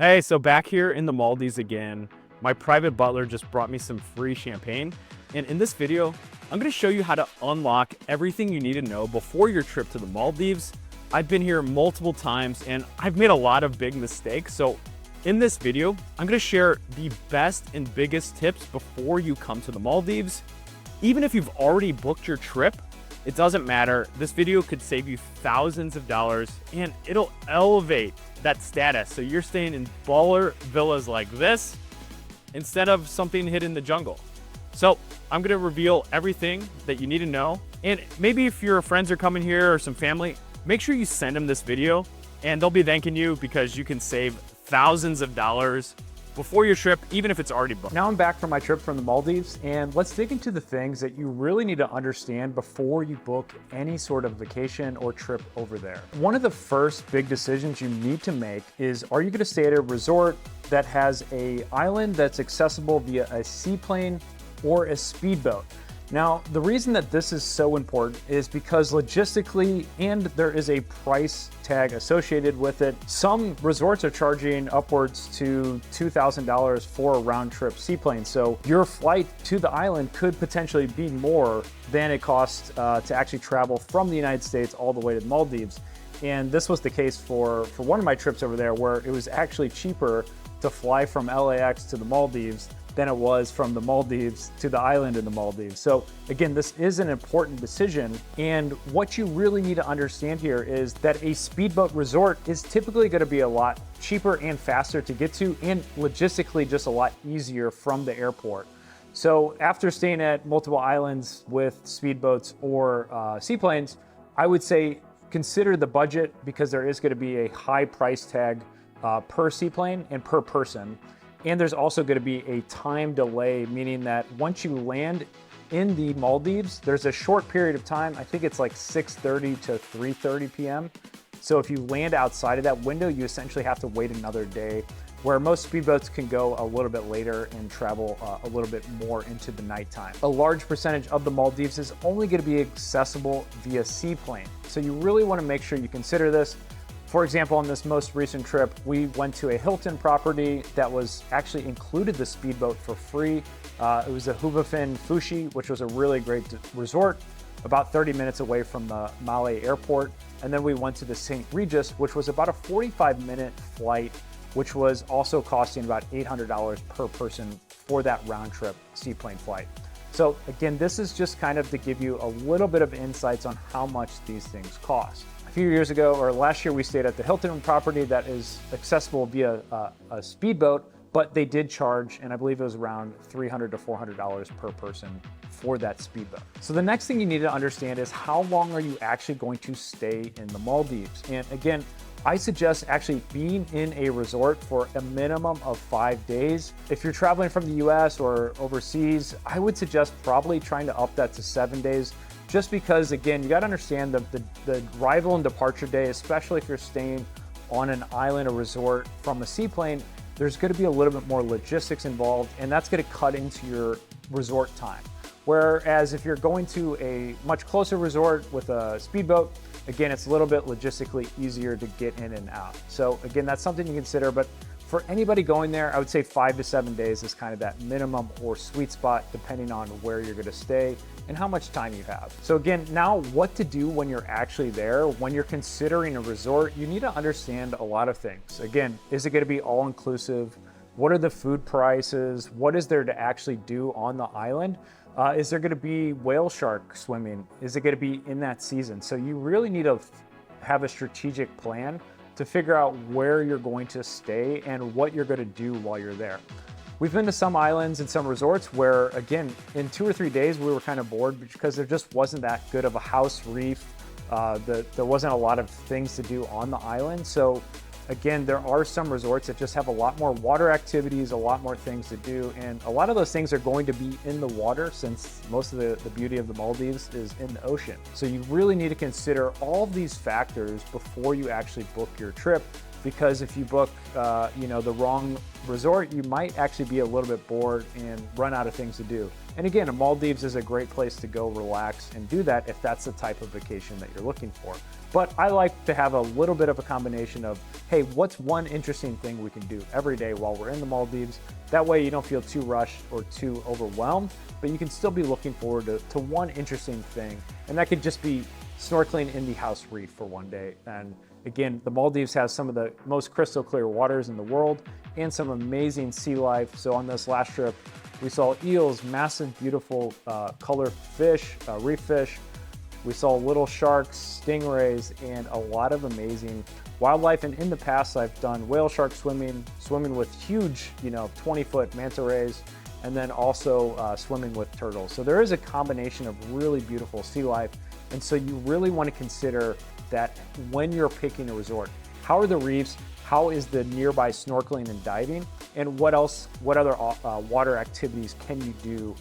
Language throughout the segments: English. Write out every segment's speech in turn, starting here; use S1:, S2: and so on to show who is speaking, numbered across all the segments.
S1: Hey, so back here in the Maldives again, my private butler just brought me some free champagne. And in this video, I'm gonna show you how to unlock everything you need to know before your trip to the Maldives. I've been here multiple times and I've made a lot of big mistakes. So in this video, I'm gonna share the best and biggest tips before you come to the Maldives. Even if you've already booked your trip, it doesn't matter. This video could save you thousands of dollars and it'll elevate that status. So you're staying in baller villas like this instead of something hidden in the jungle. So I'm gonna reveal everything that you need to know. And maybe if your friends are coming here or some family, make sure you send them this video and they'll be thanking you because you can save thousands of dollars before your trip, even if it's already booked.
S2: Now I'm back from my trip from the Maldives, and let's dig into the things that you really need to understand before you book any sort of vacation or trip over there. One of the first big decisions you need to make is, are you gonna stay at a resort that has an island that's accessible via a seaplane or a speedboat? Now, the reason that this is so important is because logistically, and there is a price tag associated with it, some resorts are charging upwards to $2,000 for a round trip seaplane. So your flight to the island could potentially be more than it costs to actually travel from the United States all the way to the Maldives. And this was the case for one of my trips over there, where it was actually cheaper to fly from LAX to the Maldives than it was from the Maldives to the island in the Maldives. So again, this is an important decision. And what you really need to understand here is that a speedboat resort is typically going to be a lot cheaper and faster to get to, and logistically just a lot easier from the airport. So after staying at multiple islands with speedboats or seaplanes, I would say consider the budget, because there is going to be a high price tag per seaplane and per person. And there's also going to be a time delay, meaning that once you land in the Maldives, there's a short period of time. I think it's like 6:30 to 3:30 p.m. So if you land outside of that window, you essentially have to wait another day, where most speedboats can go a little bit later and travel a little bit more into the nighttime. A large percentage of the Maldives is only going to be accessible via seaplane. So you really want to make sure you consider this. For example, on this most recent trip, we went to a Hilton property that was actually included the speedboat for free. It was a Huvafin Fushi, which was a really great resort, about 30 minutes away from the Malé airport. And then we went to the St. Regis, which was about a 45-minute flight, which was also costing about $800 per person for that round trip seaplane flight. So again, this is just kind of to give you a little bit of insights on how much these things cost. A few years ago, or last year, we stayed at the Hilton property that is accessible via a speedboat, but they did charge, and I believe it was around $300 to $400 per person for that speedboat. So the next thing you need to understand is, how long are you actually going to stay in the Maldives? And again, I suggest actually being in a resort for a minimum of 5 days. If you're traveling from the US or overseas, I would suggest probably trying to up that to 7 days. Just because, again, you got to understand the arrival and departure day, especially if you're staying on an island or resort from a seaplane, there's going to be a little bit more logistics involved, and that's going to cut into your resort time. Whereas if you're going to a much closer resort with a speedboat, again, it's a little bit logistically easier to get in and out. So again, that's something you consider. But for anybody going there, I would say 5 to 7 days is kind of that minimum or sweet spot, depending on where you're going to stay and how much time you have. So again, now what to do when you're actually there. When you're considering a resort, you need to understand a lot of things. Again, is it going to be all inclusive? What are the food prices? What is there to actually do on the island? Is there going to be whale shark swimming? Is it going to be in that season? So you really need to have a strategic plan to figure out where you're going to stay and what you're going to do while you're there. We've been to some islands and some resorts where, again, in 2 or 3 days, we were kind of bored because there just wasn't that good of a house reef. There wasn't a lot of things to do on the island. So again, there are some resorts that just have a lot more water activities, a lot more things to do. And a lot of those things are going to be in the water, since most of the beauty of the Maldives is in the ocean. So you really need to consider all of these factors before you actually book your trip because if you book, the wrong resort, you might actually be a little bit bored and run out of things to do. And again, Maldives is a great place to go relax and do that if that's the type of vacation that you're looking for. But I like to have a little bit of a combination of, hey, what's one interesting thing we can do every day while we're in the Maldives? That way you don't feel too rushed or too overwhelmed, but you can still be looking forward to one interesting thing. And that could just be snorkeling in the House Reef for one day. And again, the Maldives has some of the most crystal clear waters in the world and some amazing sea life. So on this last trip, we saw eels, massive, beautiful color fish, reef fish. We saw little sharks, stingrays, and a lot of amazing wildlife. And in the past, I've done whale shark swimming with huge, 20-foot manta rays, and then also swimming with turtles. So there is a combination of really beautiful sea life. And so you really want to consider that when you're picking a resort. How are the reefs? How is the nearby snorkeling and diving? And what other water activities can you do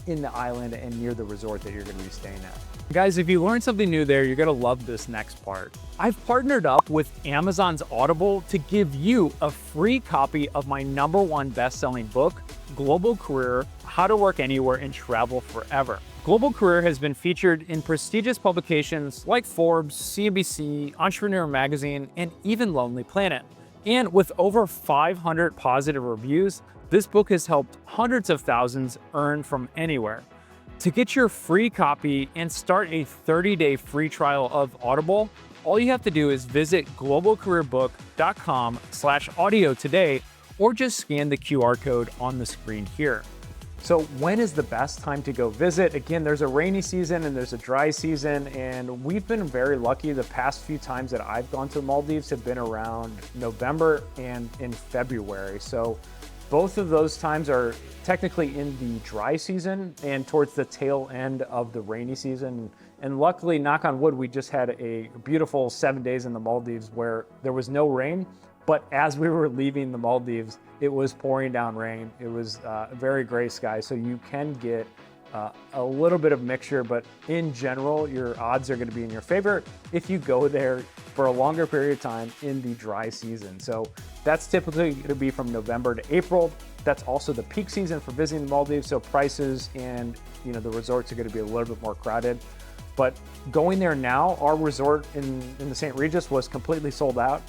S2: in the island and near the resort that you're going to be staying at?
S1: Guys, if you learned something new there, you're gonna love this next part. I've partnered up with Amazon's Audible to give you a free copy of my #1 best-selling book, Global Career: How to Work Anywhere and Travel Forever. Global Career has been featured in prestigious publications like Forbes, CNBC, Entrepreneur Magazine, and even Lonely Planet. And with over 500 positive reviews, this book has helped hundreds of thousands earn from anywhere. To get your free copy and start a 30-day free trial of Audible, all you have to do is visit globalcareerbook.com/audio today, or just scan the QR code on the screen here.
S2: So when is the best time to go visit? Again, there's a rainy season and there's a dry season, and we've been very lucky. The past few times that I've gone to Maldives have been around November and in February. So both of those times are technically in the dry season and towards the tail end of the rainy season. And luckily, knock on wood, we just had a beautiful 7 days in the Maldives where there was no rain. But as we were leaving the Maldives, it was pouring down rain. It was very gray sky, so you can get a little bit of mixture, but in general, your odds are going to be in your favor if you go there for a longer period of time in the dry season. So that's typically going to be from November to April. That's also the peak season for visiting the Maldives, so prices and the resorts are going to be a little bit more crowded. But going there now, our resort in the St. Regis was completely sold out.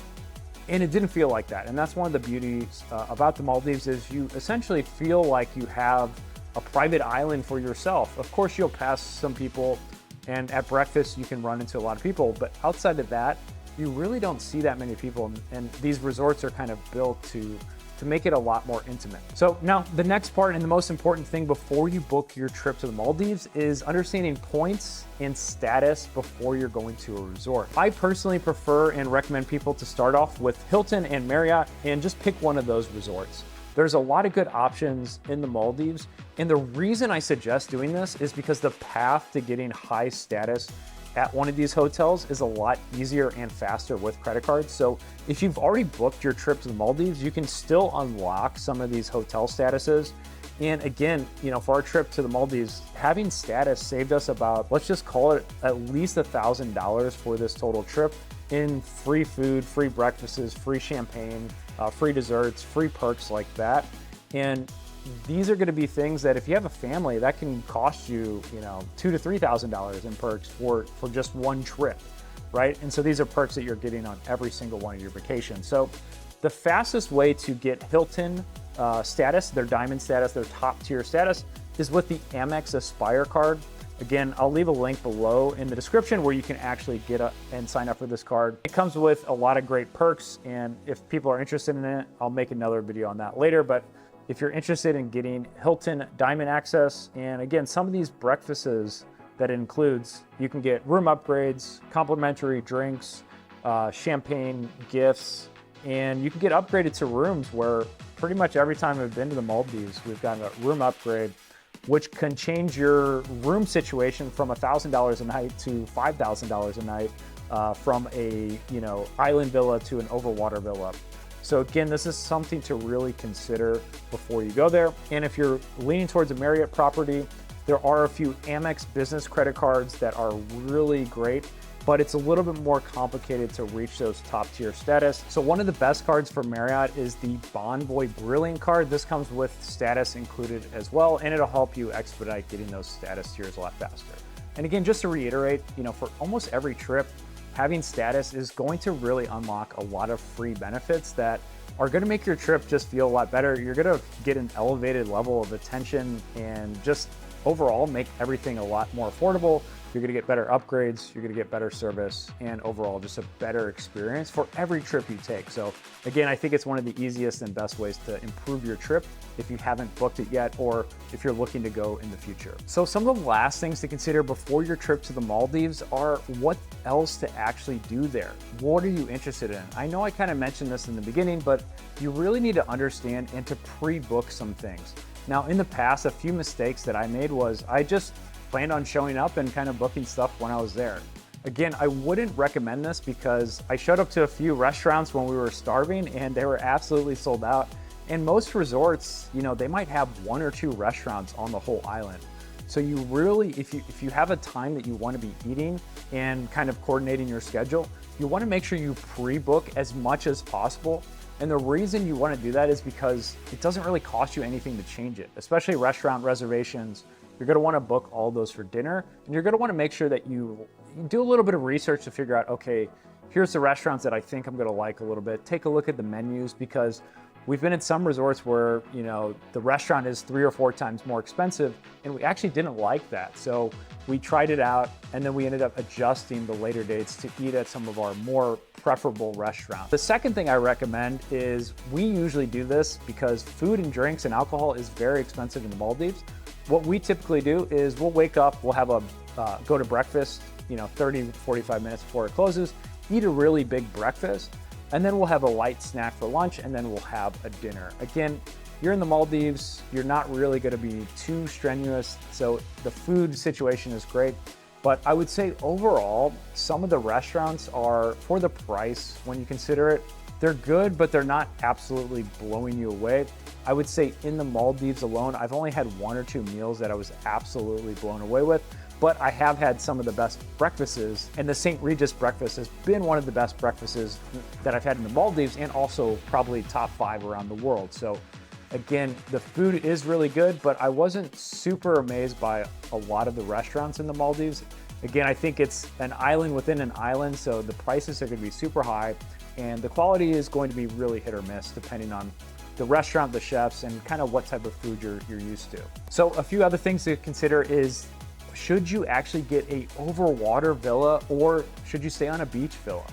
S2: And it didn't feel like that. And that's one of the beauties about the Maldives is you essentially feel like you have a private island for yourself. Of course, you'll pass some people, and at breakfast, you can run into a lot of people. But outside of that, you really don't see that many people. And these resorts are kind of built to make it a lot more intimate. So now the next part and the most important thing before you book your trip to the Maldives is understanding points and status before you're going to a resort. I personally prefer and recommend people to start off with Hilton and Marriott and just pick one of those resorts. There's a lot of good options in the Maldives. And the reason I suggest doing this is because the path to getting high status at one of these hotels is a lot easier and faster with credit cards. So if you've already booked your trip to the Maldives, you can still unlock some of these hotel statuses. And again, for our trip to the Maldives, having status saved us about, let's just call it at least $1,000 for this total trip in free food, free breakfasts, free champagne, free desserts, free perks like that. And these are going to be things that if you have a family, that can cost you, $2,000 to $3,000 in perks for just one trip, right? And so these are perks that you're getting on every single one of your vacations. So the fastest way to get Hilton status, their diamond status, their top tier status, is with the Amex Aspire card. Again, I'll leave a link below in the description where you can actually get and sign up for this card. It comes with a lot of great perks, and if people are interested in it, I'll make another video on that later. But if you're interested in getting Hilton Diamond access, and again, some of these breakfasts that it includes, you can get room upgrades, complimentary drinks, champagne, gifts, and you can get upgraded to rooms where pretty much every time I've been to the Maldives, we've gotten a room upgrade, which can change your room situation from $1,000 a night to $5,000 a night, from a island villa to an overwater villa. So again, this is something to really consider before you go there. And if you're leaning towards a Marriott property, there are a few Amex business credit cards that are really great. but it's a little bit more complicated to reach those top tier status. So one of the best cards for Marriott is the Bonvoy Brilliant card. This comes with status included as well, and it'll help you expedite getting those status tiers a lot faster. And again, just to reiterate, for almost every trip, having status is going to really unlock a lot of free benefits that are going to make your trip just feel a lot better. You're going to get an elevated level of attention and just overall make everything a lot more affordable. You're going to get better upgrades, you're going to get better service, and overall just a better experience for every trip you take. So again, I think it's one of the easiest and best ways to improve your trip if you haven't booked it yet, or if you're looking to go in the future. So some of the last things to consider before your trip to the Maldives are what else to actually do there. What are you interested in? I know I kind of mentioned this in the beginning, but you really need to understand and to pre-book some things. Now, in the past, a few mistakes that I made was I just planned on showing up and kind of booking stuff when I was there. Again, I wouldn't recommend this because I showed up to a few restaurants when we were starving and they were absolutely sold out. And most resorts, they might have 1 or 2 restaurants on the whole island. So you really, if you have a time that you want to be eating and kind of coordinating your schedule, you want to make sure you pre-book as much as possible. And the reason you want to do that is because it doesn't really cost you anything to change it, especially restaurant reservations. You're going to want to book all those for dinner, and you're going to want to make sure that you do a little bit of research to figure out, okay, here's the restaurants that I think I'm going to like a little bit. Take a look at the menus, because we've been in some resorts where, the restaurant is 3 or 4 times more expensive, and we actually didn't like that. So we tried it out, and then we ended up adjusting the later dates to eat at some of our more preferable restaurants. The second thing I recommend is, we usually do this because food and drinks and alcohol is very expensive in the Maldives. What we typically do is we'll wake up, we'll have go to breakfast, 30 to 45 minutes before it closes, eat a really big breakfast, and then we'll have a light snack for lunch, and then we'll have a dinner. Again, you're in the Maldives, you're not really going to be too strenuous, so the food situation is great. But I would say overall, some of the restaurants are, for the price, when you consider it, they're good, but they're not absolutely blowing you away. I would say in the Maldives alone, I've only had 1 or 2 meals that I was absolutely blown away with, but I have had some of the best breakfasts, and the St. Regis breakfast has been one of the best breakfasts that I've had in the Maldives, and also probably top 5 around the world. So again, the food is really good, but I wasn't super amazed by a lot of the restaurants in the Maldives. Again, I think it's an island within an island, so the prices are going to be super high, and the quality is going to be really hit or miss depending on the restaurant, the chefs, and kind of what type of food you're used to. So a few other things to consider is, should you actually get a overwater villa, or should you stay on a beach villa?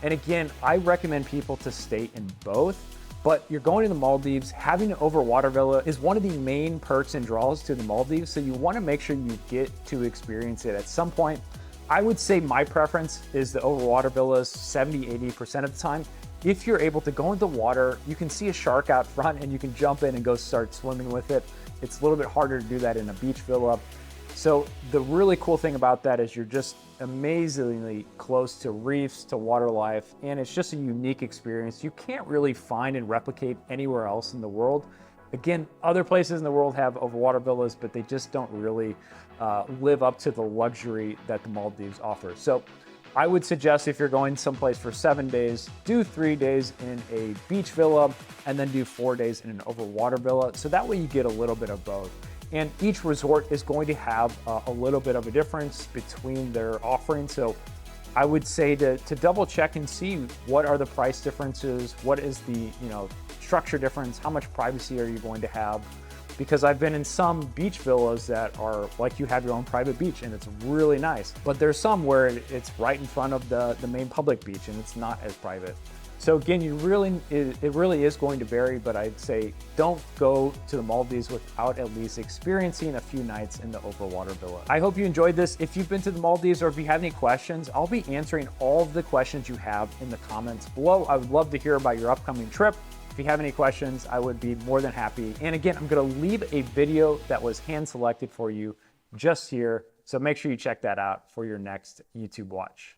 S2: And again, I recommend people to stay in both, but you're going to the Maldives, having an overwater villa is one of the main perks and draws to the Maldives, so you want to make sure you get to experience it at some point. I would say my preference is the overwater villas 70-80% of the time. If you're able to go into the water, you can see a shark out front and you can jump in and go start swimming with it. It's a little bit harder to do that in a beach villa. So the really cool thing about that is you're just amazingly close to reefs, to water life, and it's just a unique experience you can't really find and replicate anywhere else in the world. Again, other places in the world have overwater villas, but they just don't really live up to the luxury that the Maldives offers. So I would suggest, if you're going someplace for 7 days, do 3 days in a beach villa and then do 4 days in an overwater villa. So that way you get a little bit of both. And each resort is going to have a little bit of a difference between their offerings. So I would say to double check and see what are the price differences, what is the structure difference, how much privacy are you going to have? Because I've been in some beach villas that are like you have your own private beach and it's really nice. But there's some where it's right in front of the main public beach and it's not as private. So again, it really is going to vary, but I'd say don't go to the Maldives without at least experiencing a few nights in the overwater villa. I hope you enjoyed this. If you've been to the Maldives or if you have any questions, I'll be answering all of the questions you have in the comments below. I would love to hear about your upcoming trip. If you have any questions, I would be more than happy. And again, I'm gonna leave a video that was hand selected for you just here. So make sure you check that out for your next YouTube watch.